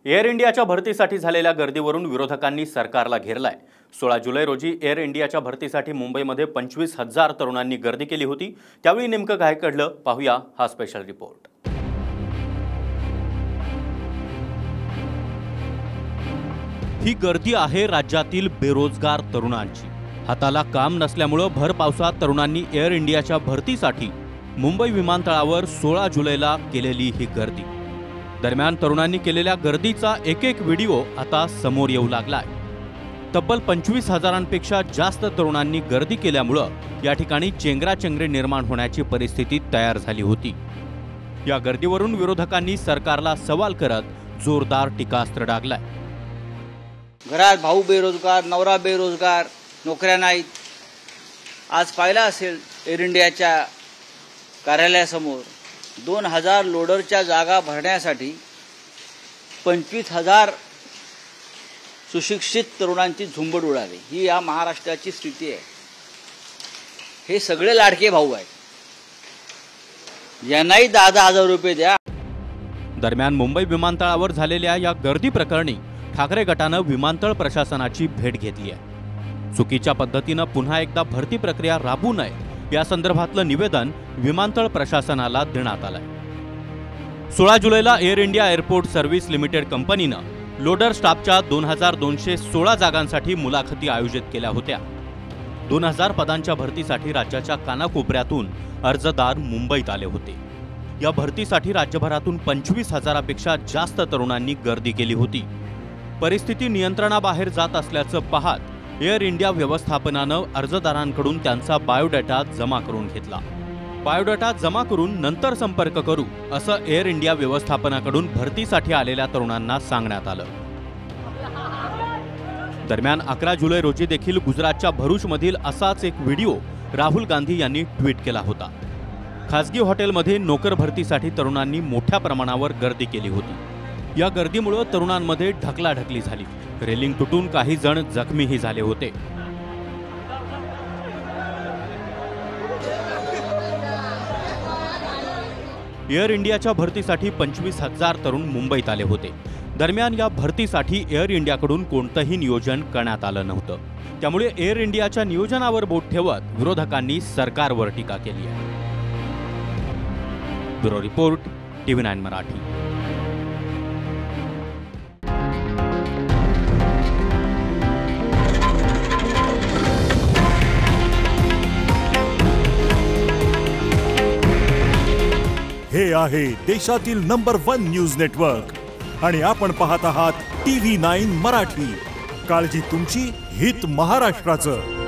Air इंडियाच्या भरतीसाठी झालेल्या गर्दीवरून विरोधकांनी सरकारला घेरलाय। 16 जुलै रोजी एअर इंडियाच्या भरतीसाठी मुंबईमध्ये 25,000 तरुणांनी गर्दी केली होती। त्यावेळी नेमकं काय घडलं पाहूया हा स्पेशल रिपोर्ट। ही गर्दी आहे राज्यातील बेरोजगार तरुणांची। हाताला काम नसल्यामुळे भर पावसात तरुणांनी एअर इंडियाच्या भरतीसाठी मुंबई विमानतळावर 16 जुलैला केलेली ही गर्दी। दरम्यान तरुणांनी केलेल्या गर्दीचा एक व्हिडिओ आता समोर येऊ लागलाय। तब्बल 25,000पेक्षा जास्त तरुणांनी गर्दी केल्यामुळे या ठिकाणी चेंगराचेंगरी निर्माण होण्याची परिस्थिती तयार झाली होती। या गर्दीवरून विरोधकांनी सरकारला सवाल करत जोरदार टीकास्त्र डागलाय। घरात भाऊ बेरोजगार, नवरा बेरोजगार, नोकऱ्या नाहीत। आज पाहिला असेल एअर इंडियाच्या कार्यालयासमोर 2000 लोडरच्या जागा भरण्यासाठी 25,000 सुशिक्षित तरुणांची झुंबड उडाली। ही या महाराष्ट्राची स्थिती आहे। हे सगळे लाडके भाऊ आहेत, यांनाही 10,000 रुपये द्या। दरम्यान मुंबई विमानतळावर झालेल्या या गर्दी प्रकरणी ठाकरे गटानं विमानतळ प्रशासनाची भेट घेतली आहे। चुकीच्या पद्धतीनं पुन्हा एकदा भरती प्रक्रिया राबवू नये या संदर्भातलं निवेदन विमानतळ प्रशासनाला देण्यात आलंय। 16 जुलैला air India airport service limited कंपनीनं लोडर स्टाफच्या 2216 जागांसाठी मुलाखती आयोजित केल्या होत्या। 2000 पदांच्या भरतीसाठी राज्याच्या कानाकोपऱ्यातून अर्जदार मुंबईत आले होते। या भरतीसाठी राज्यभरातून 25,000पेक्षा जास्त तरुणांनी गर्दी केली होती। परिस्थिती नियंत्रणाबाहेर जात असल्याचं पाहत एअर इंडिया व्यवस्थापनानं अर्जदारांकडून त्यांचा बायोडाटा जमा करून घेतला। बायोडाटा जमा करून नंतर संपर्क करू असं एअर इंडिया व्यवस्थापनाकडून भरतीसाठी आलेल्या तरुणांना सांगण्यात आलं। दरम्यान 11 जुलै रोजी देखील गुजरातच्या भरूचमधील असाच एक व्हिडिओ राहुल गांधी यांनी ट्विट केला होता। खासगी हॉटेलमध्ये नोकर भरतीसाठी तरुणांनी मोठ्या प्रमाणावर गर्दी केली होती। या गर्दीमुळे तरुणांमध्ये ढकलाढकली झाली। रेलिंग तुटून काही जण जखमीही झाले होते। एअर इंडियाच्या भरतीसाठी 25,000 तरुण मुंबईत आले होते। दरम्यान या भरतीसाठी एअर इंडियाकडून कोणतंही नियोजन करण्यात आलं नव्हतं। त्यामुळे एअर इंडियाच्या नियोजनावर बोट ठेवत विरोधकांनी सरकारवर टीका केली आहे। Bureau report, TV9 Marathi. हे आहे देशातील नंबर 1 न्यूज नेटवर्क आणि आपण पाहत आहात TV9 मराठी। काळजी तुमची, हित महाराष्ट्राचं।